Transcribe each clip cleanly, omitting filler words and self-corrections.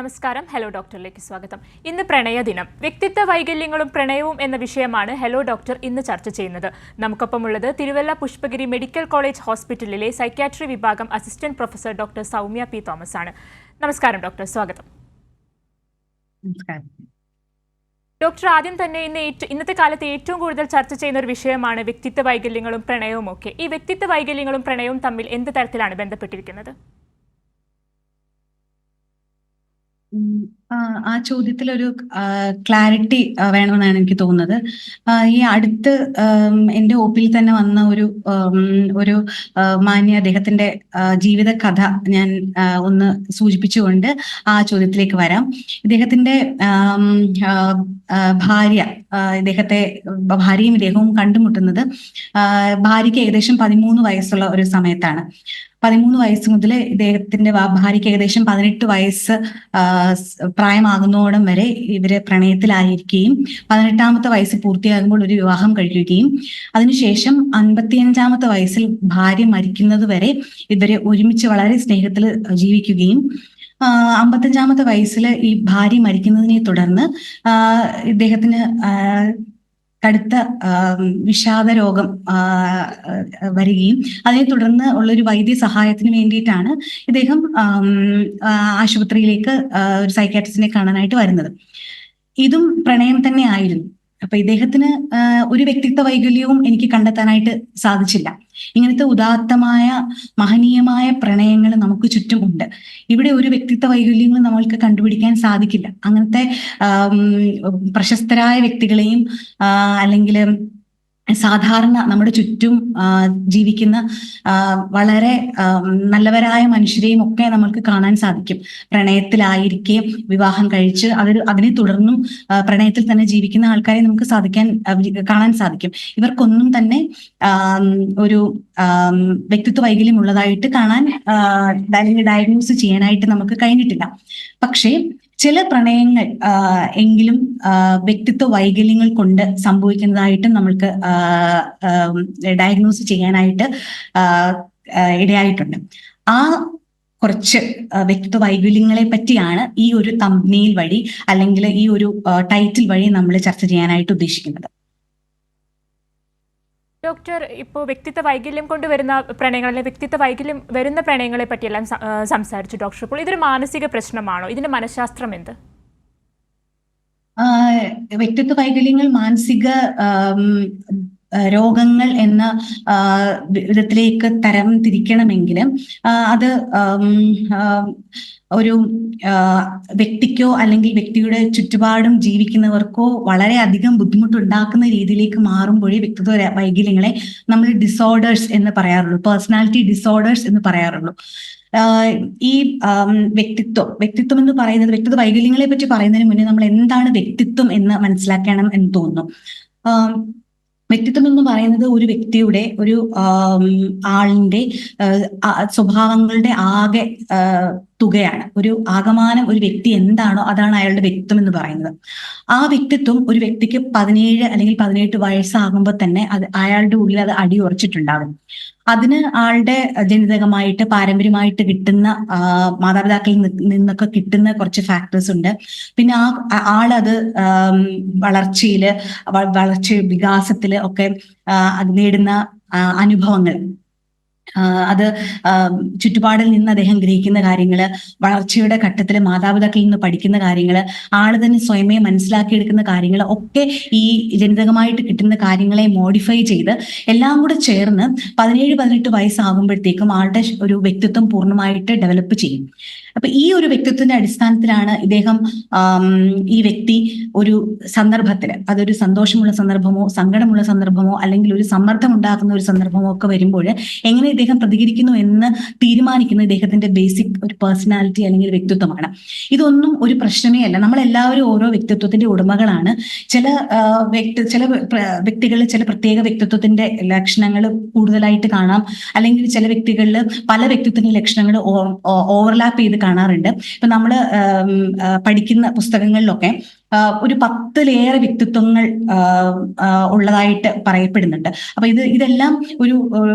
നമസ്കാരം. ഹലോ ഡോക്ടറിലേക്ക് സ്വാഗതം. ഇന്ന് പ്രണയദിനം. വ്യക്തിത്വ വൈകല്യങ്ങളും പ്രണയവും എന്ന വിഷയമാണ് ഹലോ ഡോക്ടർ ഇന്ന് ചർച്ച ചെയ്യുന്നത്. നമുക്കൊപ്പമുള്ളത് തിരുവല്ല പുഷ്പഗിരി മെഡിക്കൽ കോളേജ് ഹോസ്പിറ്റലിലെ സൈക്യാട്രി വിഭാഗം assistant professor doctor Soumya P Thomas ആണ്. നമസ്കാരം ഡോക്ടർ, സ്വാഗതം. ഡോക്ടർ, ആദ്യം തന്നെ ഇന്നത്തെ കാലത്ത് ഏറ്റവും കൂടുതൽ ചർച്ച ചെയ്യുന്ന ഒരു വിഷയമാണ് വ്യക്തിത്വ വൈകല്യങ്ങളും പ്രണയവും ഒക്കെ. ഈ വ്യക്തിത്വ വൈകല്യങ്ങളും പ്രണയവും തമ്മിൽ എന്ത് തരത്തിലാണ് ബന്ധപ്പെട്ടിരിക്കുന്നത്? ആ ചോദ്യത്തിലൊരു ക്ലാരിറ്റി വേണമെന്നാണ് എനിക്ക് തോന്നുന്നത്. ഈ അടുത്ത് എൻ്റെ ഒപിയിൽ തന്നെ വന്ന ഒരു മാന്യ അദ്ദേഹത്തിന്റെ ജീവിത കഥ ഞാൻ ഒന്ന് സൂചിപ്പിച്ചുകൊണ്ട് ആ ചോദ്യത്തിലേക്ക് വരാം. ഇദ്ദേഹത്തിന്റെ ഭാര്യയും ഇദ്ദേഹവും കണ്ടുമുട്ടുന്നത് ഭാര്യയ്ക്ക് ഏകദേശം 13 വയസ്സുള്ള ഒരു സമയത്താണ്. 13 വയസ്സ് മുതൽ ഇദ്ദേഹത്തിന്റെ ഭാര്യയ്ക്ക് ഏകദേശം 18 വയസ്സ് പ്രായമാകുന്നോടം വരെ ഇവര് പ്രണയത്തിലായിരിക്കുകയും 18ാമത്തെ വയസ്സ് പൂർത്തിയാകുമ്പോൾ ഒരു വിവാഹം കഴിക്കുകയും അതിനുശേഷം 55ാമത്തെ വയസ്സിൽ ഭാര്യ മരിക്കുന്നത് വരെ ഇവര് ഒരുമിച്ച് വളരെ സ്നേഹത്തിൽ ജീവിക്കുകയും 55ാമത്തെ വയസ്സിൽ ഈ ഭാര്യ മരിക്കുന്നതിനെ തുടർന്ന് ഇദ്ദേഹത്തിന് കടുത്ത വിഷാദ രോഗം വരികയും അതിനെ തുടർന്ന് ഉള്ളൊരു വൈദ്യസഹായത്തിന് വേണ്ടിയിട്ടാണ് ഇദ്ദേഹം ആശുപത്രിയിലേക്ക് ഒരു സൈക്യാട്രിസ്റ്റിനെ കാണാനായിട്ട് വരുന്നത്. ഇതും പ്രണയം തന്നെ ആയിരുന്നു. അപ്പൊ ഇദ്ദേഹത്തിന് ഒരു വ്യക്തിത്വ വൈകല്യവും എനിക്ക് കണ്ടെത്താനായിട്ട് സാധിച്ചില്ല. ഇങ്ങനത്തെ ഉദാത്തമായ മഹനീയമായ പ്രണയങ്ങൾ നമുക്ക് ചുറ്റും ഉണ്ട്. ഇവിടെ ഒരു വ്യക്തിത്വ വൈകല്യങ്ങൾ നമ്മൾക്ക് കണ്ടുപിടിക്കാൻ സാധിക്കില്ല. അങ്ങനത്തെ പ്രശസ്തരായ വ്യക്തികളെയും അല്ലെങ്കിൽ സാധാരണ നമ്മുടെ ചുറ്റും ജീവിക്കുന്ന വളരെ നല്ലവരായ മനുഷ്യരെയും ഒക്കെ നമ്മൾക്ക് കാണാൻ സാധിക്കും. പ്രണയത്തിലായിരിക്കെ വിവാഹം കഴിച്ച് അതിനെ തുടർന്നും പ്രണയത്തിൽ തന്നെ ജീവിക്കുന്ന ആൾക്കാരെ നമുക്ക് കാണാൻ സാധിക്കും. ഇവർക്കൊന്നും തന്നെ ഒരു വ്യക്തിത്വ വൈകല്യം ഉള്ളതായിട്ട് കാണാൻ ഡയഗ്നോസ് ചെയ്യാനായിട്ട് നമുക്ക് കഴിഞ്ഞിട്ടില്ല. പക്ഷേ ചില പ്രണയങ്ങൾ എങ്കിലും വ്യക്തിത്വ വൈകല്യങ്ങൾ കൊണ്ട് സംഭവിക്കുന്നതായിട്ടും നമ്മൾക്ക് ഡയഗ്നോസ് ചെയ്യാനായിട്ട് ഇടയായിട്ടുണ്ട്. ആ കുറച്ച് വ്യക്തിത്വ വൈകല്യങ്ങളെ പറ്റിയാണ് ഈ ഒരു തംബ്നെയിൽ വഴി അല്ലെങ്കിൽ ഈ ഒരു ടൈറ്റിൽ വഴി നമ്മൾ ചർച്ച ചെയ്യാനായിട്ട് ഉദ്ദേശിക്കുന്നത്. ഡോക്ടർ, ഇപ്പോൾ വ്യക്തിത്വ വൈകല്യം കൊണ്ടുവരുന്ന പ്രണയങ്ങൾ അല്ലെങ്കിൽ വ്യക്തിത്വ വൈകല്യം വരുന്ന പ്രണയങ്ങളെ പറ്റിയെല്ലാം സംസാരിച്ചു ഡോക്ടർ. അപ്പോൾ ഇതൊരു മാനസിക പ്രശ്നമാണോ? ഇതിന്റെ മനഃശാസ്ത്രം എന്ത്? വ്യക്തിത്വ വൈകല്യങ്ങൾ മാനസിക രോഗങ്ങൾ എന്ന വിധത്തിലേക്ക് തരം തിരിക്കണമെങ്കിൽ അത് ഒരു വ്യക്തിക്കോ അല്ലെങ്കിൽ വ്യക്തിയുടെ ചുറ്റുപാടും ജീവിക്കുന്നവർക്കോ വളരെയധികം ബുദ്ധിമുട്ടുണ്ടാക്കുന്ന രീതിയിലേക്ക് മാറുമ്പോഴേ വ്യക്തിത്വ വൈകല്യങ്ങളെ നമ്മൾ ഡിസോർഡേഴ്സ് എന്ന് പറയാറുള്ളൂ, പേഴ്സണാലിറ്റി ഡിസോർഡേഴ്സ് എന്ന് പറയാറുള്ളൂ. ഈ വ്യക്തിത്വം എന്ന് പറയുന്നത്, വ്യക്തിത്വ വൈകല്യങ്ങളെ പറ്റി പറയുന്നതിന് മുന്നേ നമ്മൾ എന്താണ് വ്യക്തിത്വം എന്ന് മനസ്സിലാക്കണം എന്ന് തോന്നുന്നു. വ്യക്തിത്വം എന്ന് പറയുന്നത് ഒരു വ്യക്തിയുടെ ഒരു ആളിന്റെ സ്വഭാവങ്ങളുടെ ആകെ തുകയാണ്. ഒരു ആകമാനം ഒരു വ്യക്തി എന്താണോ അതാണ് അയാളുടെ വ്യക്തിത്വം എന്ന് പറയുന്നത്. ആ വ്യക്തിത്വം ഒരു വ്യക്തിക്ക് 17 അല്ലെങ്കിൽ 18 വയസ്സാകുമ്പോൾ തന്നെ അയാളുടെ ഉള്ളിൽ അത് അടിയുറച്ചിട്ടുണ്ടാകും. അതിന് ആളുടെ ജനിതകമായിട്ട് പാരമ്പര്യമായിട്ട് കിട്ടുന്ന മാതാപിതാക്കളിൽ നിന്നൊക്കെ കിട്ടുന്ന കുറച്ച് ഫാക്ടേഴ്സ് ഉണ്ട്. പിന്നെ ആളത് വളർച്ച വികാസത്തില് ഒക്കെ നേടുന്ന അനുഭവങ്ങൾ, അത് ചുറ്റുപാടിൽ നിന്ന് അദ്ദേഹം ഗ്രഹിക്കുന്ന കാര്യങ്ങള്, വളർച്ചയുടെ ഘട്ടത്തിൽ മാതാപിതാക്കളിൽ നിന്ന് പഠിക്കുന്ന കാര്യങ്ങള്, ആള് തന്നെ സ്വയമേ മനസ്സിലാക്കിയെടുക്കുന്ന കാര്യങ്ങൾ ഒക്കെ ഈ ജനിതകമായിട്ട് കിട്ടുന്ന കാര്യങ്ങളെ മോഡിഫൈ ചെയ്ത് എല്ലാം കൂടെ ചേർന്ന് 17-18 വയസ്സാകുമ്പോഴത്തേക്കും ആളുടെ ഒരു വ്യക്തിത്വം പൂർണ്ണമായിട്ട് ഡെവലപ്പ് ചെയ്യും. അപ്പൊ ഈ ഒരു വ്യക്തിത്വത്തിന്റെ അടിസ്ഥാനത്തിലാണ് ഈ വ്യക്തി ഒരു സന്ദർഭത്തിൽ, അതൊരു സന്തോഷമുള്ള സന്ദർഭമോ സങ്കടമുള്ള സന്ദർഭമോ അല്ലെങ്കിൽ ഒരു സമ്മർദ്ദം ഉണ്ടാക്കുന്ന ഒരു സന്ദർഭമോ ഒക്കെ വരുമ്പോൾ എങ്ങനെ ഇദ്ദേഹം പ്രതികരിക്കുന്നു എന്ന് തീരുമാനിക്കുന്ന ഇദ്ദേഹത്തിന്റെ ബേസിക് ഒരു പേഴ്സണാലിറ്റി അല്ലെങ്കിൽ വ്യക്തിത്വമാണ്. ഇതൊന്നും ഒരു പ്രശ്നമേ അല്ല. നമ്മളെല്ലാവരും ഓരോ വ്യക്തിത്വത്തിന്റെ ഉടമകളാണ്. ചില വ്യക്തികളിൽ ചില പ്രത്യേക വ്യക്തിത്വത്തിന്റെ ലക്ഷണങ്ങൾ കൂടുതലായിട്ട് കാണാം, അല്ലെങ്കിൽ ചില വ്യക്തികളിൽ പല വ്യക്തിത്വത്തിന്റെ ലക്ഷണങ്ങൾ ഓവർലാപ്പ് ചെയ്ത് കാണാറുണ്ട്. ഇപ്പൊ നമ്മൾ പഠിക്കുന്ന പുസ്തകങ്ങളിലൊക്കെ ഒരു 10-ലേറെ വ്യക്തിത്വങ്ങൾ ഉള്ളതായിട്ട് പറയപ്പെടുന്നുണ്ട്. അപ്പൊ ഇതെല്ലാം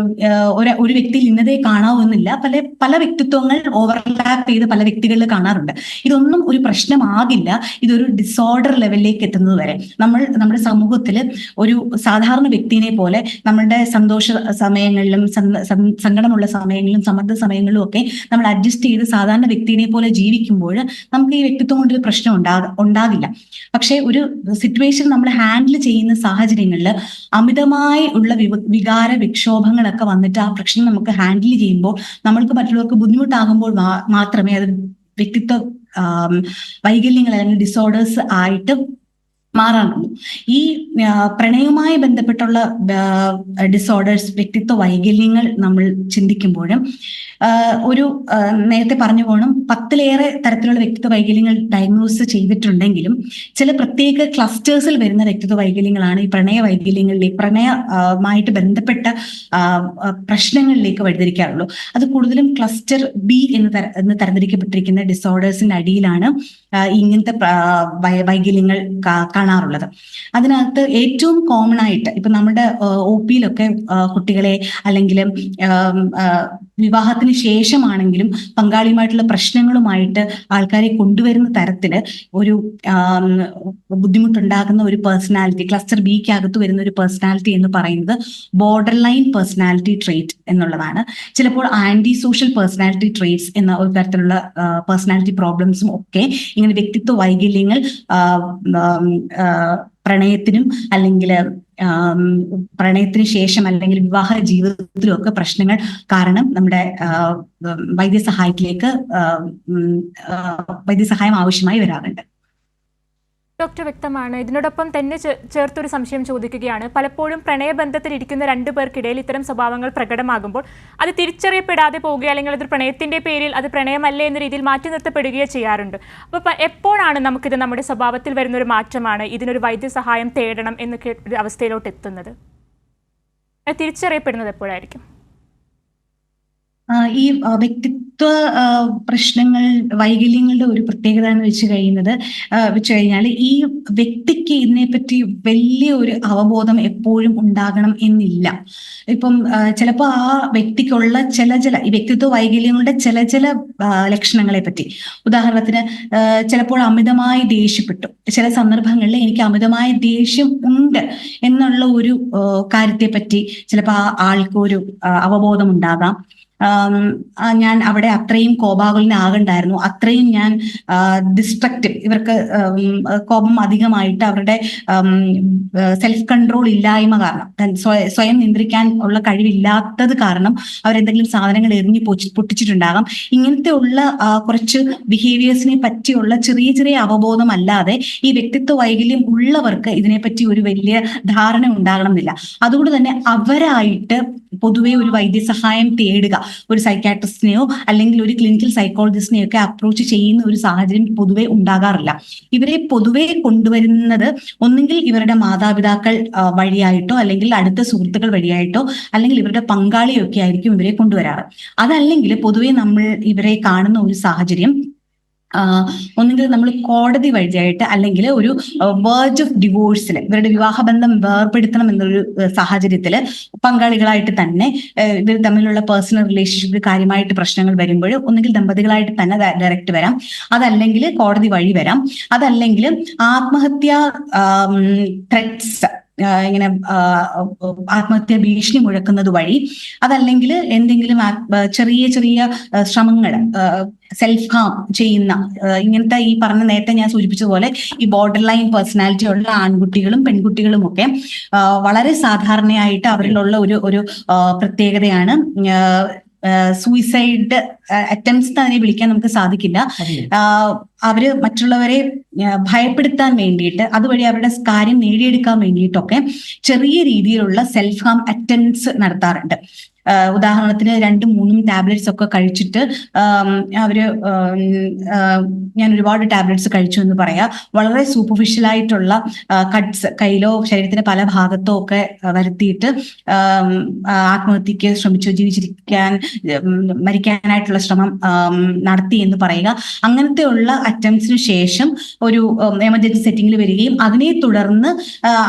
ഒരു വ്യക്തിയിൽ ഇന്നതേ കാണാവുന്നില്ല, പല വ്യക്തിത്വങ്ങൾ ഓവർലാപ്പ് ചെയ്ത് പല വ്യക്തികളിൽ കാണാറുണ്ട്. ഇതൊന്നും ഒരു പ്രശ്നമാകില്ല ഇതൊരു ഡിസോർഡർ ലെവലിലേക്ക് എത്തുന്നത് വരെ. നമ്മുടെ സമൂഹത്തിൽ ഒരു സാധാരണ വ്യക്തിയെ പോലെ നമ്മുടെ സന്തോഷ സമയങ്ങളിലും സങ്കടമുള്ള സമയങ്ങളിലും സമ്മർദ്ദ സമയങ്ങളിലും ഒക്കെ നമ്മൾ അഡ്ജസ്റ്റ് ചെയ്ത് സാധാരണ വ്യക്തിയെ പോലെ ജീവിക്കുമ്പോൾ നമുക്ക് ഈ വ്യക്തിത്വം കൊണ്ടൊരു പ്രശ്നം ഉണ്ടാകില്ല. പക്ഷെ ഒരു സിറ്റുവേഷൻ നമ്മൾ ഹാൻഡിൽ ചെയ്യുന്ന സാഹചര്യങ്ങളിൽ അമിതമായി ഉള്ള വികാര വിക്ഷോഭങ്ങളൊക്കെ വന്നിട്ട് ആ പ്രശ്നം നമുക്ക് ഹാൻഡിൽ ചെയ്യുമ്പോൾ നമ്മൾക്ക് മറ്റുള്ളവർക്ക് ബുദ്ധിമുട്ടാകുമ്പോൾ മാത്രമേ അത് വ്യക്തിത്വ വൈകല്യങ്ങൾ അല്ലെങ്കിൽ ഡിസോർഡേഴ്സ് ആയിട്ട് മാറാനുള്ളൂ. ഈ പ്രണയവുമായി ബന്ധപ്പെട്ടുള്ള ഡിസോർഡേഴ്സ്, വ്യക്തിത്വ വൈകല്യങ്ങൾ നമ്മൾ ചിന്തിക്കുമ്പോഴും നേരത്തെ പറഞ്ഞു പോകണം, 10-ലേറെ തരത്തിലുള്ള വ്യക്തിത്വ വൈകല്യങ്ങൾ ഡയഗ്നോസ് ചെയ്തിട്ടുണ്ടെങ്കിലും ചില പ്രത്യേക ക്ലസ്റ്റേഴ്സിൽ വരുന്ന വ്യക്തിത്വ വൈകല്യങ്ങളാണ് ഈ പ്രണയ വൈകല്യങ്ങളിലേക്ക്, പ്രണയമായിട്ട് ബന്ധപ്പെട്ട പ്രശ്നങ്ങളിലേക്ക് വഴിതിരിക്കാറുള്ളൂ. അത് കൂടുതലും ക്ലസ്റ്റർ ബി എന്ന് തരംതിരിക്കപ്പെട്ടിരിക്കുന്ന ഡിസോർഡേഴ്സിന്റെ അടിയിലാണ് ഇങ്ങനത്തെ വൈകല്യങ്ങൾ കാണാറുള്ളത്. അതിനകത്ത് ഏറ്റവും കോമൺ ആയിട്ട് ഇപ്പൊ നമ്മുടെ OP-യിലൊക്കെ കുട്ടികളെ അല്ലെങ്കിൽ വിവാഹത്തിന് ശേഷമാണെങ്കിലും പങ്കാളിയുമായിട്ടുള്ള പ്രശ്നങ്ങളുമായിട്ട് ആൾക്കാരെ കൊണ്ടുവരുന്ന തരത്തില് ഒരു ബുദ്ധിമുട്ടുണ്ടാകുന്ന ഒരു പേഴ്സണാലിറ്റി, ക്ലസ്റ്റർ ബിക്ക് അകത്ത് വരുന്ന ഒരു പേഴ്സണാലിറ്റി എന്ന് പറയുന്നത് ബോർഡർ ലൈൻ പേഴ്സണാലിറ്റി ട്രേറ്റ് എന്നുള്ളതാണ്. ചിലപ്പോൾ ആന്റി സോഷ്യൽ പേഴ്സണാലിറ്റി ട്രേറ്റ്സ് എന്ന ഒരു തരത്തിലുള്ള പേഴ്സണാലിറ്റി പ്രോബ്ലംസും ഒക്കെ ഇങ്ങനെ വ്യക്തിത്വ വൈകല്യങ്ങൾ പ്രണയത്തിനും അല്ലെങ്കിൽ പ്രണയത്തിന് ശേഷം അല്ലെങ്കിൽ വിവാഹ ജീവിതത്തിലും ഒക്കെ പ്രശ്നങ്ങൾ കാരണം നമ്മുടെ വൈദ്യസഹായം ആവശ്യമായി വരാറുണ്ട്. ഡോക്ടർ, വ്യക്തമാണ്. ഇതിനോടൊപ്പം തന്നെ ചേർത്തൊരു സംശയം ചോദിക്കുകയാണ്. പലപ്പോഴും പ്രണയബന്ധത്തിൽ ഇരിക്കുന്ന രണ്ടു പേർക്കിടയിൽ ഇത്തരം സ്വഭാവങ്ങൾ പ്രകടമാകുമ്പോൾ അത് തിരിച്ചറിയപ്പെടാതെ പോവുകയോ അല്ലെങ്കിൽ അത് പ്രണയത്തിന്റെ പേരിൽ അത് പ്രണയമല്ലേ എന്ന രീതിയിൽ മാറ്റി നിർത്തപ്പെടുകയോ ചെയ്യാറുണ്ട്. അപ്പോൾ എപ്പോഴാണ് നമുക്കിത് നമ്മുടെ സ്വഭാവത്തിൽ വരുന്നൊരു മാറ്റമാണ്, ഇതിനൊരു വൈദ്യസഹായം തേടണം എന്നൊക്കെ ഒരു അവസ്ഥയിലോട്ട് എത്തുന്നത്? തിരിച്ചറിയപ്പെടുന്നത് എപ്പോഴായിരിക്കും? ഈ വ്യക്തിത്വ പ്രശ്നങ്ങൾ, വൈകല്യങ്ങളുടെ ഒരു പ്രത്യേകത എന്ന് വെച്ച് കഴിഞ്ഞാൽ ഈ വ്യക്തിക്ക് ഇതിനെപ്പറ്റി വലിയ ഒരു അവബോധം എപ്പോഴും ഉണ്ടാകണം എന്നില്ല. ഇപ്പം ചിലപ്പോൾ ആ വ്യക്തിക്കുള്ള ഈ വ്യക്തിത്വ വൈകല്യങ്ങളുടെ ചില ലക്ഷണങ്ങളെ പറ്റി, ഉദാഹരണത്തിന് ചിലപ്പോൾ അമിതമായി ദേഷ്യപ്പെട്ടു, ചില സന്ദർഭങ്ങളിൽ എനിക്ക് അമിതമായ ദേഷ്യം ഉണ്ട് എന്നുള്ള ഒരു കാര്യത്തെ പറ്റി ചിലപ്പോൾ ആ ആൾക്ക് ഒരു അവബോധം ഉണ്ടാകാം. ഞാൻ അവിടെ അത്രയും കോപാകുലനാകണ്ടായിരുന്നു, അത്രയും ഞാൻ ഡിസ്ട്രക്റ്റീവ്, ഇവർക്ക് കോപം അധികമായിട്ട് അവരുടെ സെൽഫ് കൺട്രോൾ ഇല്ലായ്മ കാരണം, സ്വയം നിയന്ത്രിക്കാൻ ഉള്ള കഴിവില്ലാത്തത് കാരണം അവരെന്തെങ്കിലും സാധനങ്ങൾ എറിഞ്ഞ് പൊട്ടിച്ചിട്ടുണ്ടാകാം. ഇങ്ങനത്തെ ഉള്ള കുറച്ച് ബിഹേവിയേഴ്സിനെ പറ്റിയുള്ള ചെറിയ അവബോധം അല്ലാതെ ഈ വ്യക്തിത്വ വൈകല്യം ഉള്ളവർക്ക് ഇതിനെപ്പറ്റി ഒരു വലിയ ധാരണ ഉണ്ടാകണമെന്നില്ല. അതുകൊണ്ട് തന്നെ അവരായിട്ട് പൊതുവെ ഒരു വൈദ്യസഹായം തേടുക, ഒരു സൈക്കാട്രിസ്റ്റിനെയോ അല്ലെങ്കിൽ ഒരു ക്ലിനിക്കൽ സൈക്കോളജിസ്റ്റിനെയോ ഒക്കെ അപ്രോച്ച് ചെയ്യുന്ന ഒരു സാഹചര്യം പൊതുവെ ഉണ്ടാകാറില്ല. ഇവരെ പൊതുവെ കൊണ്ടുവരുന്നത് ഒന്നുകിൽ ഇവരുടെ മാതാപിതാക്കൾ വഴിയായിട്ടോ അല്ലെങ്കിൽ അടുത്ത സുഹൃത്തുക്കൾ വഴിയായിട്ടോ അല്ലെങ്കിൽ ഇവരുടെ പങ്കാളിയൊക്കെ ആയിരിക്കും ഇവരെ കൊണ്ടുവരാറ്. അതല്ലെങ്കിൽ പൊതുവെ നമ്മൾ ഇവരെ കാണുന്ന ഒരു സാഹചര്യം ഒന്നുകിൽ നമ്മൾ കോടതി വഴിയായിട്ട് അല്ലെങ്കിൽ ഒരു വേർജ് ഓഫ് ഡിവോഴ്സിൽ ഇവരുടെ വിവാഹബന്ധം വേർപെടുത്തണം എന്നൊരു സാഹചര്യത്തിൽ പങ്കാളികളായിട്ട് തന്നെ ഇവർ തമ്മിലുള്ള പേഴ്സണൽ റിലേഷൻഷിപ്പിൽ കാര്യമായിട്ട് പ്രശ്നങ്ങൾ വരുമ്പോൾ ഒന്നുകിൽ ദമ്പതികളായിട്ട് തന്നെ ഡയറക്റ്റ് വരാം, അതല്ലെങ്കിൽ കോടതി വഴി വരാം, അതല്ലെങ്കിൽ ആത്മഹത്യാ ത്രെറ്റ്സ്, ഇങ്ങനെ ആത്മഹത്യ ഭീഷണി മുഴക്കുന്നത് വഴി, അതല്ലെങ്കിൽ എന്തെങ്കിലും ചെറിയ ശ്രമങ്ങൾ സെൽഫ് ഹാം ചെയ്യുന്ന ഇങ്ങനത്തെ ഈ പറഞ്ഞ നേരത്തെ ഞാൻ സൂചിപ്പിച്ചതുപോലെ ഈ ബോർഡർ ലൈൻ പേഴ്സണാലിറ്റി ഉള്ള ആൺകുട്ടികളും പെൺകുട്ടികളും ഒക്കെ വളരെ സാധാരണയായിട്ട് അവരിലുള്ള ഒരു പ്രത്യേകതയാണ് സൂയിസൈഡ് അറ്റംപ്റ്റ്സ് അതിനെ വിളിക്കാൻ നമുക്ക് സാധിക്കില്ല. അവര് മറ്റുള്ളവരെ ഭയപ്പെടുത്താൻ വേണ്ടിയിട്ട് അതുവഴി അവരുടെ കാര്യം നേടിയെടുക്കാൻ വേണ്ടിയിട്ടൊക്കെ ചെറിയ രീതിയിലുള്ള സെൽഫ് ഹാം അറ്റംപ്റ്റ്സ് നടത്താറുണ്ട്. ഉദാഹരണത്തിന് 2-3 ടാബ്ലറ്റ്സ് ഒക്കെ കഴിച്ചിട്ട് അവര് ഞാൻ ഒരുപാട് ടാബ്ലറ്റ്സ് കഴിച്ചു എന്ന് പറയാം, വളരെ സൂപ്പർഫിഷ്യൽ ആയിട്ടുള്ള കട്ട്സ് കയ്യിലോ ശരീരത്തിന്റെ പല ഭാഗത്തോ ഒക്കെ വരുത്തിയിട്ട് ആത്മഹത്യക്ക് ശ്രമിച്ചു, ജീവിച്ചിരിക്കാൻ മരിക്കാനായിട്ടുള്ള ശ്രമം നടത്തി എന്ന് പറയുക. അങ്ങനത്തെയുള്ള അറ്റംപ്റ്റ്സിന് ശേഷം ഒരു എമർജൻസി സെറ്റിംഗിൽ വരികയും അതിനെ തുടർന്ന്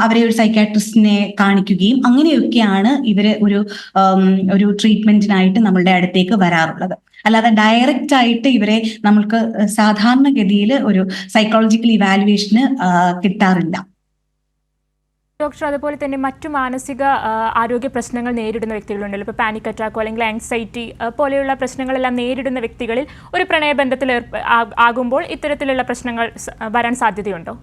അവരെ ഒരു സൈക്കാട്രിസ്റ്റിനെ കാണിക്കുകയും അങ്ങനെയൊക്കെയാണ് ഇവര് ഒരു ട്രീറ്റ്മെന്റിനായിട്ട് നമ്മളുടെ അടുത്തേക്ക് വരാറുള്ളത്. അല്ലാതെ ഡയറക്റ്റ് ആയിട്ട് ഇവരെ നമ്മൾക്ക് സാധാരണഗതിയിൽ ഒരു സൈക്കോളജിക്കൽ ഇവാലുവേഷന് കിട്ടാറില്ല. ഡോക്ടർ, അതുപോലെ തന്നെ മറ്റു മാനസിക ആരോഗ്യ പ്രശ്നങ്ങൾ നേരിടുന്ന വ്യക്തികളുണ്ടല്ലോ, ഇപ്പോൾ പാനിക് അറ്റാക്കോ അല്ലെങ്കിൽ ആങ്സൈറ്റി പോലെയുള്ള പ്രശ്നങ്ങളെല്ലാം നേരിടുന്ന വ്യക്തികളിൽ ഒരു പ്രണയബന്ധത്തിൽ ആകുമ്പോൾ ഇത്തരത്തിലുള്ള പ്രശ്നങ്ങൾ വരാൻ സാധ്യതയുണ്ടോ?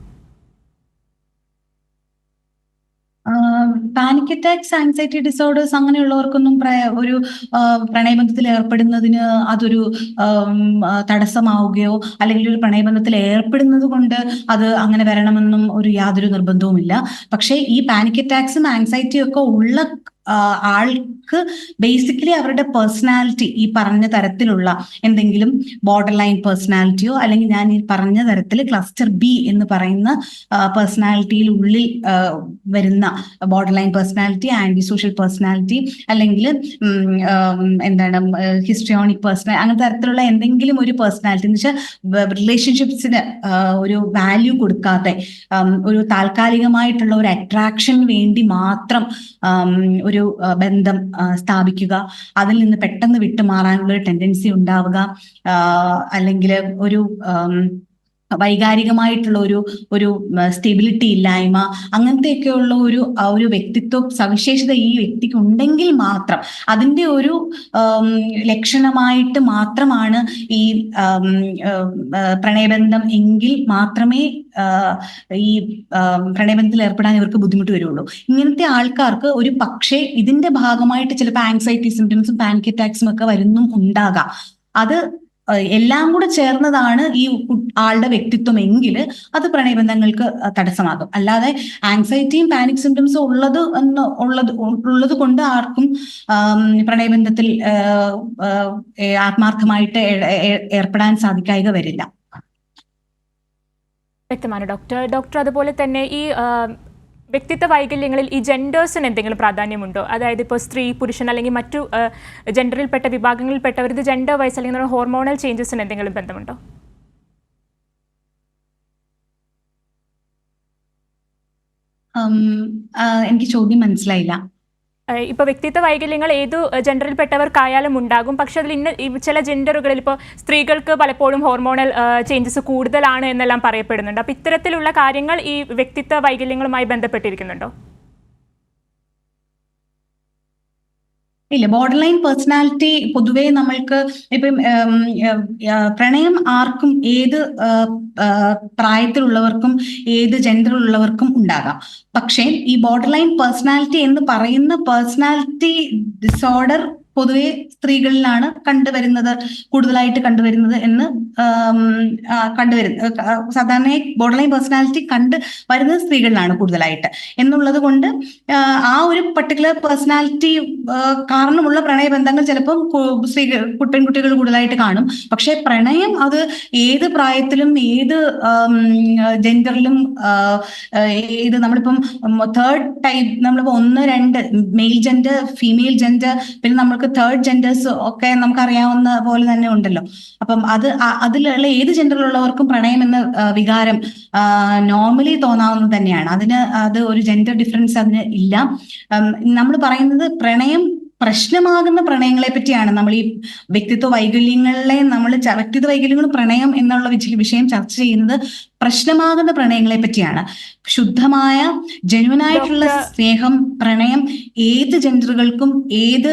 പാനിക് അറ്റാക്സ്, ആങ്സൈറ്റി ഡിസോർഡേഴ്സ് അങ്ങനെയുള്ളവർക്കൊന്നും ഒരു പ്രണയബന്ധത്തിൽ ഏർപ്പെടുന്നതിന് അതൊരു തടസ്സമാവുകയോ അല്ലെങ്കിൽ ഒരു പ്രണയബന്ധത്തിൽ ഏർപ്പെടുന്നത് കൊണ്ട് അത് അങ്ങനെ വരണമെന്നും യാതൊരു നിർബന്ധവുമില്ല. പക്ഷേ ഈ പാനിക് അറ്റാക്സും ആങ്സൈറ്റിയും ഒക്കെ ഉള്ള ആൾക്ക് ബേസിക്കലി അവരുടെ പേഴ്സണാലിറ്റി ഈ പറഞ്ഞ തരത്തിലുള്ള എന്തെങ്കിലും ബോർഡർ ലൈൻ പേഴ്സണാലിറ്റിയോ അല്ലെങ്കിൽ ഞാൻ ഈ പറഞ്ഞ തരത്തിൽ ക്ലസ്റ്റർ ബി എന്ന് പറയുന്ന പേഴ്സണാലിറ്റിയിൽ ഉള്ളിൽ വരുന്ന border line personality, anti social personality അല്ലെങ്കിൽ എന്താണ് ഹിസ്ട്രിയോണിക് പേഴ്സണാലിറ്റി, അങ്ങനത്തെ തരത്തിലുള്ള എന്തെങ്കിലും ഒരു പേഴ്സണാലിറ്റി എന്ന് വെച്ചാൽ റിലേഷൻഷിപ്സിന് ഒരു വാല്യൂ കൊടുക്കാതെ ഒരു താൽക്കാലികമായിട്ടുള്ള ഒരു അട്രാക്ഷന് വേണ്ടി മാത്രം ഒരു ബന്ധം സ്ഥാപിക്കുക, അതിൽ നിന്ന് പെട്ടെന്ന് വിട്ടുമാറാനുള്ള ഒരു ടെൻഡൻസി ഉണ്ടാവുക, അല്ലെങ്കിൽ ഒരു വൈകാരികമായിട്ടുള്ള ഒരു സ്റ്റെബിലിറ്റി ഇല്ലായ്മ, അങ്ങനത്തെയൊക്കെയുള്ള ഒരു വ്യക്തിത്വ സവിശേഷത ഈ വ്യക്തിക്ക് ഉണ്ടെങ്കിൽ മാത്രം അതിന്റെ ഒരു ലക്ഷണമായിട്ട് മാത്രമാണ് ഈ പ്രണയബന്ധം എങ്കിൽ മാത്രമേ ഈ പ്രണയബന്ധത്തിൽ ഏർപ്പെടാൻ ഇവർക്ക് ബുദ്ധിമുട്ട് വരുള്ളൂ. ഇങ്ങനത്തെ ആൾക്കാർക്ക് ഒരു പക്ഷേ ഇതിന്റെ ഭാഗമായിട്ട് ചിലപ്പോൾ ആങ്സൈറ്റി സിംറ്റംസും പാനിക് അറ്റാക്സും ഒക്കെ വരുന്നും ഉണ്ടാകാം. അത് എല്ലാം കൂടെ ചേർന്നതാണ് ഈ ആളുടെ വ്യക്തിത്വം എങ്കിൽ അത് പ്രണയബന്ധങ്ങൾക്ക് തടസ്സമാകും. അല്ലാതെ ആങ്സൈറ്റിയും പാനിക് സിംറ്റംസും ഉള്ളത് കൊണ്ട് ആർക്കും പ്രണയബന്ധത്തിൽ ആത്മാർത്ഥമായിട്ട് ഏർപ്പെടാൻ സാധിക്കായിക വരില്ല. വ്യക്തമാണ് ഡോക്ടർ. അതുപോലെ തന്നെ ഈ വ്യക്തിത്വ വൈകല്യങ്ങളിൽ ഈ ജെൻഡേഴ്സിന് എന്തെങ്കിലും പ്രാധാന്യമുണ്ടോ? അതായത് ഇപ്പോൾ സ്ത്രീ, പുരുഷൻ അല്ലെങ്കിൽ മറ്റു ജെൻഡറിൽപ്പെട്ട വിഭാഗങ്ങളിൽപ്പെട്ടവർ ഇത് ജെൻഡർ വൈസ് അല്ലെങ്കിൽ ഹോർമോണൽ ചേഞ്ചസിന് എന്തെങ്കിലും ബന്ധമുണ്ടോ? എനിക്ക് ചോദ്യം മനസ്സിലായില്ല. ഇപ്പോൾ വ്യക്തിത്വ വൈകല്യങ്ങൾ ഏതു ജെൻഡറിൽപ്പെട്ടവർക്കായാലും ഉണ്ടാകും, പക്ഷെ അതിൽ ചില ജെൻഡറുകളിൽ ഇപ്പോൾ സ്ത്രീകൾക്ക് പലപ്പോഴും ഹോർമോണൽ ചേഞ്ചസ് കൂടുതലാണ് എന്നെല്ലാം പറയപ്പെടുന്നുണ്ട്. അപ്പോൾ ഇത്തരത്തിലുള്ള കാര്യങ്ങൾ ഈ വ്യക്തിത്വ വൈകല്യങ്ങളുമായി ബന്ധപ്പെട്ടിരിക്കുന്നുണ്ടോ? ഇല്ല, ബോർഡർ ലൈൻ പേഴ്സണാലിറ്റി പൊതുവേ നമ്മൾക്ക് ഇപ്പം പ്രണയം ആർക്കും ഏത് പ്രായത്തിലുള്ളവർക്കും ഏത് ജെൻഡറിലുള്ളവർക്കും ഉണ്ടാകാം. പക്ഷേ ഈ ബോർഡർ ലൈൻ പേഴ്സണാലിറ്റി എന്ന് പറയുന്ന പേഴ്സണാലിറ്റി ഡിസോർഡർ പൊതുവെ സ്ത്രീകളിലാണ് കൂടുതലായിട്ട് കണ്ടുവരുന്നത് എന്ന് സാധാരണ ബോർഡർ ലൈൻ പേഴ്സണാലിറ്റി വരുന്നത് സ്ത്രീകളിലാണ് കൂടുതലായിട്ട് എന്നുള്ളത് കൊണ്ട് ആ ഒരു പർട്ടിക്കുലർ പേഴ്സണാലിറ്റി കാരണമുള്ള പ്രണയബന്ധങ്ങൾ ചിലപ്പം പെൺകുട്ടികൾ കൂടുതലായിട്ട് കാണും. പക്ഷെ പ്രണയം അത് ഏത് പ്രായത്തിലും ഏത് ജെൻഡറിലും ഏത് നമ്മളിപ്പം തേർഡ് ടൈപ്പ് നമ്മളിപ്പോ 1-2 മെയിൽ ജെൻഡർ, ഫീമെയിൽ ജെൻഡർ, പിന്നെ നമ്മൾക്ക് തേർഡ് ജെൻഡേഴ്സ് ഒക്കെ നമുക്കറിയാവുന്ന പോലെ തന്നെ ഉണ്ടല്ലോ. അപ്പം അതിലുള്ള ഏത് ജെൻഡറിലുള്ളവർക്കും പ്രണയം എന്ന വികാരം നോർമലി തോന്നാവുന്നത് തന്നെയാണ്. അത് ഒരു ജെൻഡർ ഡിഫറൻസ് അതിന് ഇല്ല. നമ്മൾ പറയുന്നത് പ്രണയം പ്രശ്നമാകുന്ന പ്രണയങ്ങളെ പറ്റിയാണ്. നമ്മൾ ഈ വ്യക്തിത്വ വൈകല്യങ്ങളും പ്രണയം എന്നുള്ള വിഷയം ചർച്ച ചെയ്യുന്നത് പ്രശ്നമാകുന്ന പ്രണയങ്ങളെ പറ്റിയാണ്. ശുദ്ധമായ ജെന്യുവനായിട്ടുള്ള സ്നേഹം, പ്രണയം ഏത് ജെൻഡറുകൾക്കും ഏത്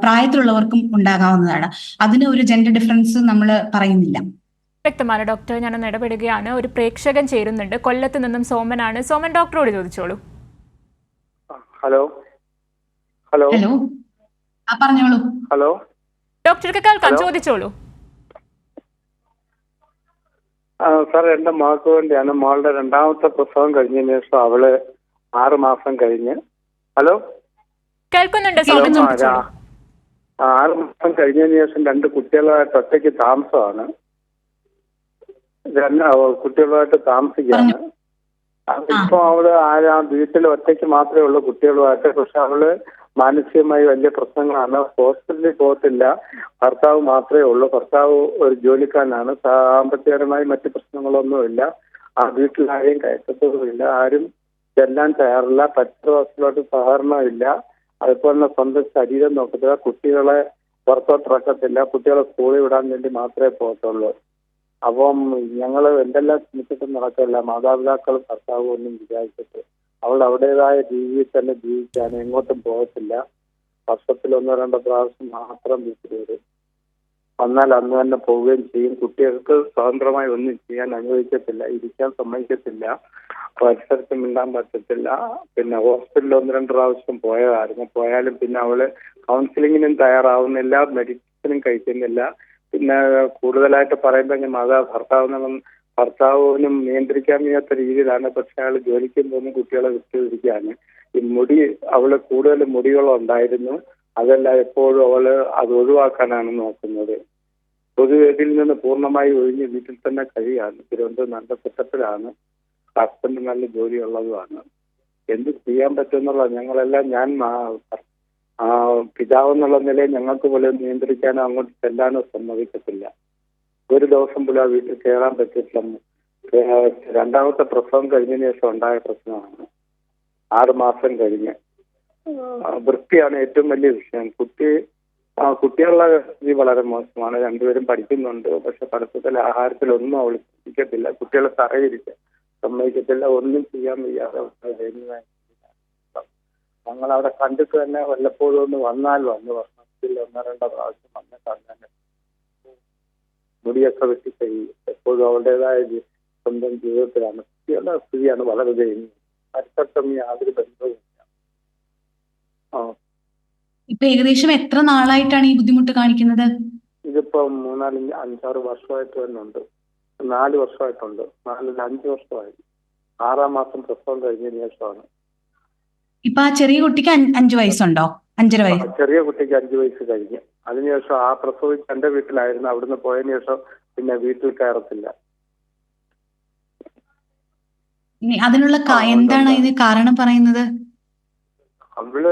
പ്രായത്തിലുള്ളവർക്കും ഉണ്ടാകാവുന്നതാണ്. അതിന് ഒരു ജെൻഡർ ഡിഫറൻസ് നമ്മൾ പറയുന്നില്ല. വ്യക്തമാണ് ഡോക്ടർ. ഞാനൊന്ന് ഇടപെടുകയാണ്. ഒരു പ്രേക്ഷകൻ ചേരുന്നുണ്ട്, കൊല്ലത്ത് നിന്നും സോമനാണ്. സോമൻ, ഡോക്ടറോട് ചോദിച്ചോളൂ. ഹലോ ഹലോ ഹലോ പറഞ്ഞോളൂ. ഹലോ ഡോക്ടർക്ക് കേൾക്കാം, ചോദിച്ചോളൂ. സാർ, എന്റെ മകൾക്ക് വേണ്ടിയാണ്. മോളുടെ 2ാമത്തെ പ്രസവം കഴിഞ്ഞതിന് ശേഷം അവള് 6 മാസം കഴിഞ്ഞ്. ഹലോ കേൾക്കുന്നുണ്ട്. 6 മാസം കഴിഞ്ഞതിന് ശേഷം 2 കുട്ടികളായിട്ട് ഒറ്റയ്ക്ക് താമസമാണ്. കുട്ടികളുമായിട്ട് താമസിക്കുകയാണ്. ഇപ്പൊ അവള് ആ വീട്ടിൽ ഒറ്റയ്ക്ക് മാത്രമേ ഉള്ളൂ കുട്ടികളുമായിട്ട്. പക്ഷെ അവള് മാനസികമായി വലിയ പ്രശ്നങ്ങളാണ്. ഹോസ്പിറ്റലിൽ പോകത്തില്ല. ഭർത്താവ് മാത്രമേ ഉള്ളൂ. ഭർത്താവ് ഒരു ജോലിക്കാരനാണ്. സാമ്പത്തികപരമായി മറ്റു പ്രശ്നങ്ങളൊന്നുമില്ല. ആ വീട്ടിൽ ആരെയും കയറ്റത്തുമില്ല. ആരും ചെല്ലാൻ തയ്യാറില്ല. പരിസരവാസികളോട്ട് സഹകരണമില്ല. അതുപോലെ തന്നെ സ്വന്തം ശരീരം നോക്കത്തില്ല. കുട്ടികളെ പുറത്തോട്ടിറക്കത്തില്ല. കുട്ടികളെ സ്കൂളിൽ വിടാൻ വേണ്ടി മാത്രമേ പോകത്തുള്ളൂ. അപ്പം ഞങ്ങൾ എന്തെല്ലാം ശ്രമിച്ചിട്ടും നടക്കില്ല. മാതാപിതാക്കളും ഭർത്താവും ഒന്നും വിചാരിച്ചിട്ട് അവൾ അവരുടേതായ രീതിയിൽ തന്നെ ജീവിക്കാനും എങ്ങോട്ടും പോകത്തില്ല. വർഷത്തിൽ 1-2 പ്രാവശ്യം മാത്രം വീട്ടിൽ വരും. വന്നാൽ അന്ന് തന്നെ പോവുകയും ചെയ്യും. കുട്ടികൾക്ക് സ്വതന്ത്രമായി ഒന്നും ചെയ്യാൻ അനുവദിക്കത്തില്ല. ഇരിക്കാൻ സമ്മതിക്കത്തില്ല. പരിസരത്ത് മിണ്ടാൻ പറ്റത്തില്ല. പിന്നെ ഹോസ്പിറ്റലിൽ 1-2 പ്രാവശ്യം പോയതായിരുന്നു. പോയാലും പിന്നെ അവള് കൗൺസിലിങ്ങിനും തയ്യാറാവുന്നില്ല. മെഡിസിനും കഴിക്കുന്നില്ല. പിന്നെ കൂടുതലായിട്ട് പറയുമ്പോൾ ഭർത്താവിനും നിയന്ത്രിക്കാൻ വയ്യാത്ത രീതിയിലാണ്. പക്ഷെ അയാൾ ജോലിക്ക് പോകുന്ന കുട്ടികളെ വിട്ടിരിക്കുകയാണ്. ഈ അവള് കൂടുതൽ മുടികളുണ്ടായിരുന്നു. അതെല്ലാം എപ്പോഴും അവള് അത് ഒഴിവാക്കാനാണ് നോക്കുന്നത്. പൊതുവേദിയിൽ നിന്ന് പൂർണ്ണമായി ഒഴിഞ്ഞ് വീട്ടിൽ തന്നെ കഴിയാണ്. തിരുവനന്തപുരം നല്ല സെറ്റപ്പിലാണ്. ഹസ്ബൻഡ് നല്ല ജോലിയുള്ളതുമാണ്. എന്ത് ചെയ്യാൻ പറ്റുമെന്നുള്ള ഞാൻ പിതാവെന്നുള്ള നിലയിൽ ഞങ്ങൾക്ക് പോലും നിയന്ത്രിക്കാനോ അങ്ങോട്ട് ചെല്ലാനോ സമ്മതിക്കത്തില്ല. ഒരു ദിവസം പോലും ആ വീട്ടിൽ കയറാൻ പറ്റിയിട്ടില്ല. 2ാമത്തെ പ്രസവം കഴിഞ്ഞതിന് ശേഷം ഉണ്ടായ പ്രശ്നമാണ്. 6 മാസം കഴിഞ്ഞ്. വൃത്തിയാണ് ഏറ്റവും വലിയ വിഷയം. കുട്ടികളുടെ സ്ഥിതി വളരെ മോശമാണ്. 2 പേരും പഠിക്കുന്നുണ്ട്. പക്ഷെ പഠിത്തത്തിൽ ആഹാരത്തിലൊന്നും അവൾ ശ്രദ്ധിക്കത്തില്ല. കുട്ടികളെ തറയിരിക്കാൻ സമ്മതിക്കത്തില്ല. ഒന്നും ചെയ്യാൻ വയ്യാതെ ഞങ്ങൾ അവിടെ കണ്ടിട്ട് തന്നെ വല്ലപ്പോഴും ഒന്ന് വർഷത്തിൽ 1-2 പ്രാവശ്യം വന്നിട്ട് മുടിയൊക്കെ വെട്ടി കഴിയും. എപ്പോഴും അവരുടേതായ സ്വന്തം ജീവിതത്തിലാണ്. കുട്ടികളുടെ സ്ഥിതിയാണ് വളരെ ദയനീയം. പരിസരത്തൊന്നും യാതൊരു ബന്ധവുമില്ല. ഇപ്പൊ ഏകദേശം എത്ര നാളായിട്ടാണ് ഈ ബുദ്ധിമുട്ട് കാണിക്കുന്നത്? ഇതിപ്പോ 3-5-6 വർഷമായിട്ട് തന്നെ ഉണ്ട്. 4 വർഷമായിട്ടുണ്ട്. 4-5 വർഷമായി. 6-ാം മാസം പ്രസവം കഴിഞ്ഞതിന് ശേഷമാണ്. ഇപ്പൊ ആ ചെറിയ കുട്ടിക്ക് 5 വയസ്സുണ്ടോ? 5.5 വയസ്സ്? ചെറിയ കുട്ടിക്ക് 5 വയസ്സ് കഴിഞ്ഞ്. അതിനുശേഷം ആ പ്രസവിച്ച് എന്റെ വീട്ടിലായിരുന്നു. അവിടുന്ന് പോയതിനു ശേഷം പിന്നെ വീട്ടിൽ കയറത്തില്ല. അതിനുള്ള എന്താണ് ഇതിന് കാരണം പറയുന്നത്? അവള്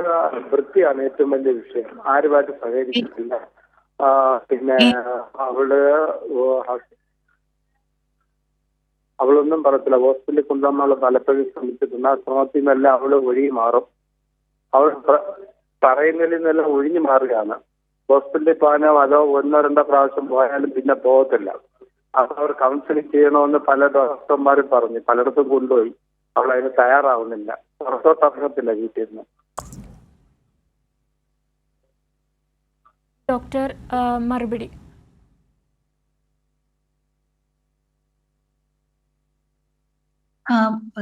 വൃത്തിയാണ് ഏറ്റവും വലിയ വിഷയം. ആരുമായിട്ട് സഹകരിക്കത്തില്ല. പിന്നെ അവളൊന്നും പറയത്തില്ല. ഹോസ്പിറ്റലിൽ കൊണ്ടുവന്നുള്ള പലപ്പോഴും ശ്രമിച്ചിട്ടുണ്ട്. ആ ശ്രമത്തിൽ നിന്നെല്ലാം അവള് ഒഴിഞ്ഞു മാറും. അവൾ പറയുന്നതിൽ നിന്നെല്ലാം ഒഴിഞ്ഞു മാറുകയാണ്. ഹോസ്പിറ്റലിൽ പോകാനോ അതോ 1-2 പ്രാവശ്യം പോയാലും പിന്നെ പോകത്തില്ല. അത് അവർ കൗൺസിലിംഗ് ചെയ്യണമെന്ന് പല ഡോക്ടർമാരും പറഞ്ഞു. പലയിടത്തും കൊണ്ടുപോയി. അവൾ അതിന് തയ്യാറാവുന്നില്ല. പുറത്തോട്ടിറങ്ങത്തില്ല വീട്ടിൽ നിന്ന്. ഡോക്ടർ മറുപടി.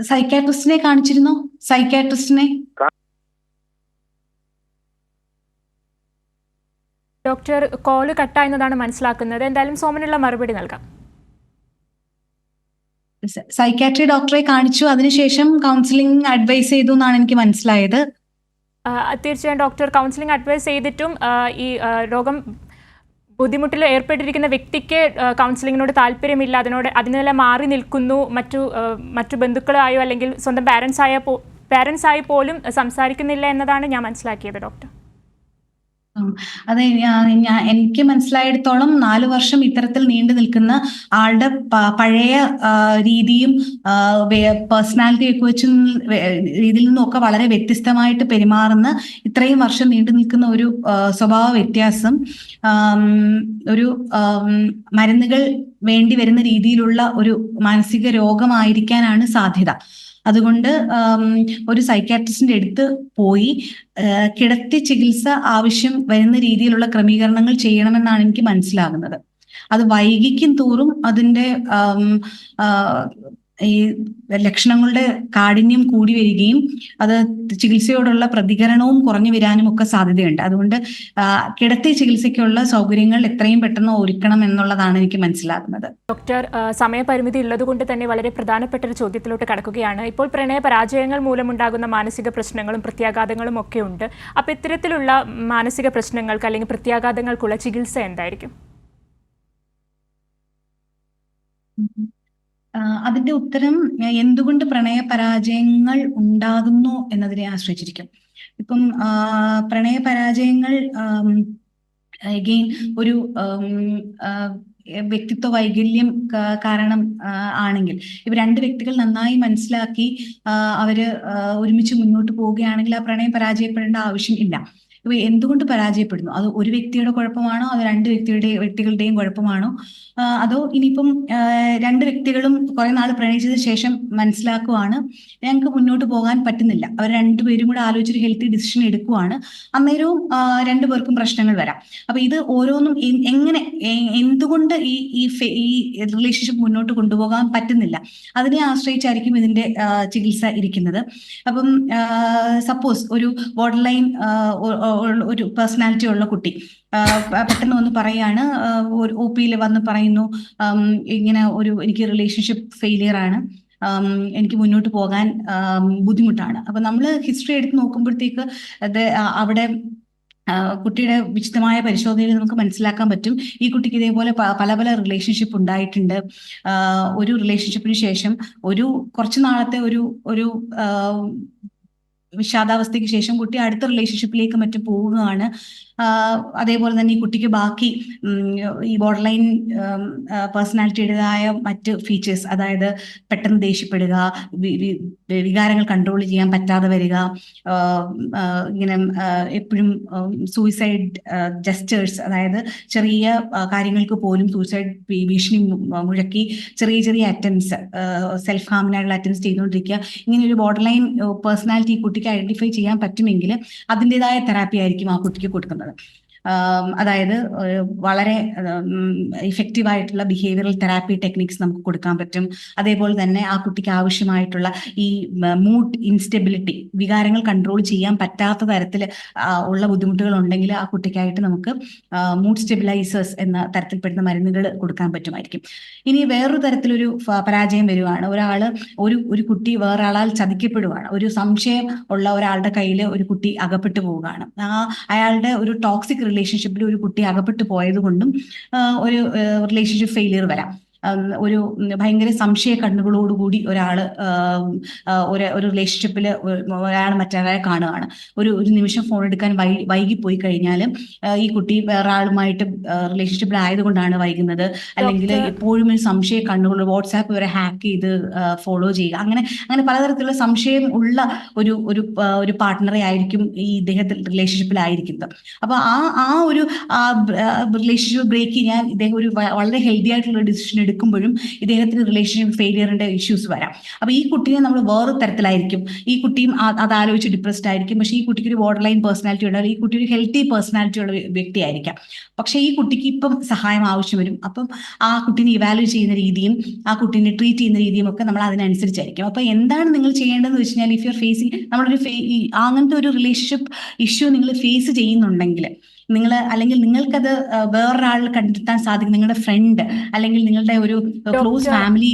സൈക്കാട്രിസ്റ്റിനെ കാണിച്ചിരുന്നോ? സൈക്കാട്രിസ്റ്റിനെ ഡോക്ടർ കോള് കട്ടായെന്നതാണ് മനസ്സിലാക്കുന്നത്. എന്തായാലും സോമനുള്ള മറുപടി നൽകാം. സൈക്കാട്രി ഡോക്ടറെ കാണിച്ചു. അതിനുശേഷം കൗൺസിലിംഗ് അഡ്വൈസ് ചെയ്തു എന്നാണ് എനിക്ക് മനസ്സിലായത്. തീർച്ചയായും ഡോക്ടർ കൗൺസിലിംഗ് അഡ്വൈസ് ചെയ്തിട്ടും ഈ രോഗം ബുദ്ധിമുട്ടിൽ ഏർപ്പെട്ടിരിക്കുന്ന വ്യക്തിക്ക് കൗൺസിലിങ്ങിനോട് താല്പര്യമില്ല. അതിനെല്ലാം മാറി നിൽക്കുന്നു. മറ്റു ബന്ധുക്കളായോ അല്ലെങ്കിൽ സ്വന്തം പാരൻസായി പോലും സംസാരിക്കുന്നില്ല എന്നതാണ് ഞാൻ മനസ്സിലാക്കിയത് ഡോക്ടർ. അതെ, എനിക്ക് മനസ്സിലായിടത്തോളം 4 വർഷം ഇത്തരത്തിൽ നീണ്ടു നിൽക്കുന്ന ആളുടെ പഴയ രീതിയും പേഴ്സണാലിറ്റി ഒക്കെ വെച്ച് രീതിയിൽ നിന്നൊക്കെ വളരെ വ്യത്യസ്തമായിട്ട് പെരുമാറുന്ന ഇത്രയും വർഷം നീണ്ടു നിൽക്കുന്ന ഒരു സ്വഭാവ വ്യത്യാസം ഒരു മരുന്നുകൾ വേണ്ടി വരുന്ന രീതിയിലുള്ള ഒരു മാനസിക രോഗമായിരിക്കാനാണ് സാധ്യത. അതുകൊണ്ട് ഒരു സൈക്കാട്രിസ്റ്റിന്റെ അടുത്ത് പോയി കിടത്തി ചികിത്സ ആവശ്യം വരുന്ന രീതിയിലുള്ള ക്രമീകരണങ്ങൾ ചെയ്യണമെന്നാണ് എനിക്ക് മനസ്സിലാകുന്നത്. അത് വൈകിക്കും തോറും അതിന്റെ ഈ ലക്ഷണങ്ങളുടെ കാഠിന്യം കൂടി വരികയും അത് ചികിത്സയോടുള്ള പ്രതികരണവും കുറഞ്ഞു വരാനും ഒക്കെ സാധ്യതയുണ്ട്. അതുകൊണ്ട് കിടത്തി ചികിത്സയ്ക്കുള്ള സൗകര്യങ്ങൾ എത്രയും പെട്ടെന്ന് ഒരുക്കണം എന്നുള്ളതാണ് എനിക്ക് മനസ്സിലാകുന്നത്. ഡോക്ടർ, സമയപരിമിതി ഉള്ളതുകൊണ്ട് തന്നെ വളരെ പ്രധാനപ്പെട്ട ഒരു ചോദ്യത്തിലോട്ട് കടക്കുകയാണ്. ഇപ്പോൾ പ്രണയ പരാജയങ്ങൾ മൂലമുണ്ടാകുന്ന മാനസിക പ്രശ്നങ്ങളും പ്രത്യാഘാതങ്ങളും ഒക്കെ ഉണ്ട്. അപ്പോൾ ഇത്തരത്തിലുള്ള മാനസിക പ്രശ്നങ്ങൾക്ക് അല്ലെങ്കിൽ പ്രത്യാഘാതങ്ങൾക്കുള്ള ചികിത്സ എന്തായിരിക്കും? അതിന്റെ ഉത്തരം എന്തുകൊണ്ട് പ്രണയ പരാജയങ്ങൾ ഉണ്ടാകുന്നു എന്നതിനെ ആശ്രയിച്ചിരിക്കും. ഇപ്പം പ്രണയ പരാജയങ്ങൾ അഗെയിൻ ഒരു വ്യക്തിത്വ വൈകല്യം കാരണം ആണെങ്കിൽ, ഇവ രണ്ട് വ്യക്തികൾ നന്നായി മനസ്സിലാക്കി അവര് ഒരുമിച്ച് മുന്നോട്ട് പോവുകയാണെങ്കിൽ ആ പ്രണയം പരാജയപ്പെടേണ്ട ആവശ്യം ഇല്ല. ഇവ എന്തുകൊണ്ട് പരാജയപ്പെടുന്നു? അത് ഒരു വ്യക്തിയുടെ കുഴപ്പമാണോ, അത് രണ്ട് വ്യക്തികളുടെയും കുഴപ്പമാണോ, അതോ ഇനിയിപ്പം രണ്ട് വ്യക്തികളും കുറെ നാൾ പ്രണയിച്ചതിന് ശേഷം മനസ്സിലാക്കുവാണ് ഞങ്ങൾക്ക് മുന്നോട്ട് പോകാൻ പറ്റുന്നില്ല, അവർ രണ്ടുപേരും കൂടെ ആലോചിച്ചൊരു ഹെൽത്തി ഡിസിഷൻ എടുക്കുവാണ്, അന്നേരവും രണ്ടുപേർക്കും പ്രശ്നങ്ങൾ വരാം. അപ്പൊ ഇത് ഓരോന്നും എങ്ങനെ എന്തുകൊണ്ട് ഈ റിലേഷൻഷിപ്പ് മുന്നോട്ട് കൊണ്ടുപോകാൻ പറ്റുന്നില്ല, അതിനെ ആശ്രയിച്ചായിരിക്കും ഇതിന്റെ ചികിത്സ ഇരിക്കുന്നത്. അപ്പം സപ്പോസ് ഒരു ബോർഡർ ലൈൻ ഒരു പേഴ്സണാലിറ്റി ഉള്ള കുട്ടി പെട്ടെന്ന് വന്ന് പറയാണ്, ഒരു OP-യിൽ വന്ന് പറയുന്നു, ഇങ്ങനെ എനിക്ക് റിലേഷൻഷിപ്പ് ഫെയിലിയർ ആണ്, എനിക്ക് മുന്നോട്ട് പോകാൻ ബുദ്ധിമുട്ടാണ്. അപ്പൊ നമ്മൾ ഹിസ്റ്ററി എടുത്ത് നോക്കുമ്പോഴത്തേക്ക് അവിടെ കുട്ടിയുടെ വിശദമായ പരിശോധനയിൽ നമുക്ക് മനസ്സിലാക്കാൻ പറ്റും ഈ കുട്ടിക്ക് ഇതേപോലെ പല പല റിലേഷൻഷിപ്പ് ഉണ്ടായിട്ടുണ്ട്. ഒരു റിലേഷൻഷിപ്പിന് ശേഷം കുറച്ചു നാളത്തെ ഒരു വിഷാദാവസ്ഥയ്ക്ക് ശേഷം കുട്ടി അടുത്ത റിലേഷൻഷിപ്പിലേക്ക് മറ്റും പോവുകയാണ്. അതേപോലെ തന്നെ ഈ കുട്ടിക്ക് ബാക്കി ഈ ബോർഡർ ലൈൻ പേഴ്സണാലിറ്റിയുടേതായ മറ്റ് ഫീച്ചേഴ്സ്, അതായത് പെട്ടെന്ന് ദേഷ്യപ്പെടുക, വികാരങ്ങൾ കൺട്രോൾ ചെയ്യാൻ പറ്റാതെ വരിക, ഇങ്ങനെ എപ്പോഴും സൂയിസൈഡ് ജസ്റ്റേഴ്സ്, അതായത് ചെറിയ കാര്യങ്ങൾക്ക് പോലും സൂയിസൈഡ് ഭീഷണി മുഴക്കി ചെറിയ ചെറിയ അറ്റംപ്റ്റ്സ്, സെൽഫ് ഹാമിനായിട്ടുള്ള അറ്റംപ്റ്റ്സ് ചെയ്തുകൊണ്ടിരിക്കുക. ഇങ്ങനെ ഒരു ബോർഡർ ലൈൻ പേഴ്സണാലിറ്റി കുട്ടിക്ക് ഐഡന്റിഫൈ ചെയ്യാൻ പറ്റുമെങ്കിൽ അതിൻ്റെതായ തെറാപ്പി ആയിരിക്കും ആ കുട്ടിക്ക് കൊടുക്കുന്നത്. അതായത് വളരെ ഇഫക്റ്റീവ് ആയിട്ടുള്ള ബിഹേവിയറൽ തെറാപ്പി ടെക്നിക്സ് നമുക്ക് കൊടുക്കാൻ പറ്റും. അതേപോലെ തന്നെ ആ കുട്ടിക്ക് ആവശ്യമായിട്ടുള്ള ഈ മൂഡ് ഇൻസ്റ്റെബിലിറ്റി, വികാരങ്ങൾ കൺട്രോൾ ചെയ്യാൻ പറ്റാത്ത തരത്തിൽ ഉള്ള ബുദ്ധിമുട്ടുകൾ ഉണ്ടെങ്കിൽ ആ കുട്ടിക്കായിട്ട് നമുക്ക് മൂഡ് സ്റ്റെബിലൈസേഴ്സ് എന്ന തരത്തിൽപ്പെടുന്ന മരുന്നുകൾ കൊടുക്കാൻ പറ്റുമായിരിക്കും. ഇനി വേറൊരു തരത്തിലൊരു പരാജയം വരുവാണ്, ഒരു കുട്ടി വേറെ ആളാൽ ചതിക്കപ്പെടുവാണ്, ഒരു സംശയം ഉള്ള ഒരാളുടെ കയ്യിൽ ഒരു കുട്ടി അകപ്പെട്ടു പോവുകയാണ്. അയാളുടെ ഒരു ടോക്സിക് റിലേഷൻഷിപ്പിൽ ഒരു കുട്ടി അകപ്പെട്ടു പോയത് കൊണ്ടും ഒരു റിലേഷൻഷിപ്പ് ഫെയിലിയർ വരാം. ഒരു ഭയങ്കര സംശയ കണ്ണുകളോടുകൂടി ഒരാള് ഒരു റിലേഷൻഷിപ്പിൽ ഒരാൾ മറ്റൊരാളെ കാണുകയാണ്, ഒരു നിമിഷം ഫോൺ എടുക്കാൻ വൈകിപ്പോയി കഴിഞ്ഞാൽ ഈ കുട്ടി വേറെ ആളുമായിട്ട് റിലേഷൻഷിപ്പിൽ ആയതുകൊണ്ടാണ് വൈകുന്നത്, അല്ലെങ്കിൽ എപ്പോഴും ഒരു സംശയ കണ്ണുകൾ, വാട്സാപ്പ് വരെ ഹാക്ക് ചെയ്ത് ഫോളോ ചെയ്യുക, അങ്ങനെ പലതരത്തിലുള്ള സംശയം ഉള്ള ഒരു പാർട്ട്ണറെ ആയിരിക്കും ഈ ഇദ്ദേഹത്തിൽ റിലേഷൻഷിപ്പിലായിരിക്കുന്നത്. അപ്പൊ ആ ഒരു റിലേഷൻഷിപ്പ് ബ്രേക്ക് ചെയ്യാൻ ഇദ്ദേഹം ഒരു വളരെ ഹെൽത്തി ആയിട്ടുള്ള ഡിസിഷൻ എടുക്കുമ്പോഴും ഇദ്ദേഹത്തിന് റിലേഷൻഷിപ്പ് ഫെയിലിയറിന്റെ ഇഷ്യൂസ് വരാം. അപ്പൊ ഈ കുട്ടിയെ നമ്മൾ വേറെ തരത്തിലായിരിക്കും, ഈ കുട്ടിയും അത് ആലോചിച്ച് ഡിപ്രസ്ഡ് ആയിരിക്കും. പക്ഷെ ഈ കുട്ടിക്ക് ഒരു ബോർഡർ ലൈൻ പേഴ്സണാലിറ്റി ഉണ്ടാവും, ഈ കുട്ടി ഒരു ഹെൽത്തി പേഴ്സണാലിറ്റി ഉള്ള വ്യക്തിയായിരിക്കാം. പക്ഷെ ഈ കുട്ടിക്ക് ഇപ്പം സഹായം ആവശ്യം വരും. അപ്പം ആ കുട്ടീനെ ഇവാലുവേറ്റ് ചെയ്യുന്ന രീതിയും ആ കുട്ടീനെ ട്രീറ്റ് ചെയ്യുന്ന രീതിയും ഒക്കെ നമ്മൾ അതിനനുസരിച്ചായിരിക്കും. അപ്പൊ എന്താണ് നിങ്ങൾ ചെയ്യേണ്ടതെന്ന് വെച്ച് കഴിഞ്ഞാൽ, ഇഫ് യു ആർ ഫേസിങ് അങ്ങനത്തെ ഒരു റിലേഷൻഷിപ്പ് ഇഷ്യൂ നിങ്ങൾ ഫേസ് ചെയ്യുന്നുണ്ടെങ്കിൽ, അല്ലെങ്കിൽ നിങ്ങൾക്കത് വേറൊരാൾ കണ്ടെത്താൻ സാധിക്കും, നിങ്ങളുടെ ഫ്രണ്ട് അല്ലെങ്കിൽ നിങ്ങളുടെ ഒരു ക്ലോസ് ഫാമിലി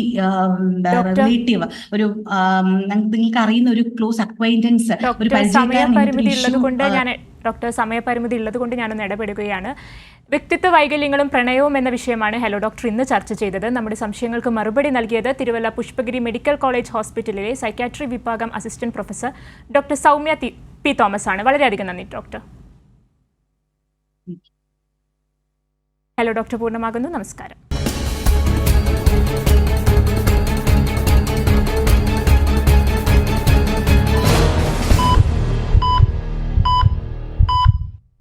റിലേറ്റീവ്, നിങ്ങൾക്ക് അറിയുന്ന ഒരു ക്ലോസ് അക്വൈന്റൻസ്, ഒരു ഡോക്ടർ, സമയപരിമിതി ഉള്ളതുകൊണ്ട് ഞാനൊന്ന് ഇടപെടുകയാണ്. വ്യക്തിത്വ വൈകല്യങ്ങളും പ്രണയവും എന്ന വിഷയമാണ് ഹലോ ഡോക്ടർ ഇന്ന് ചർച്ച ചെയ്തത്. നമ്മുടെ സംശയങ്ങൾക്ക് മറുപടി നൽകിയത് തിരുവല്ല പുഷ്പഗിരി മെഡിക്കൽ കോളേജ് ഹോസ്പിറ്റലിലെ സൈക്യാട്രി വിഭാഗം assistant professor doctor Soumya P Thomas ആണ്. വളരെയധികം നന്ദി ഡോക്ടർ. ഹലോ ഡോക്ടർ പൂർണ്ണമാകുന്നു. നമസ്കാരം.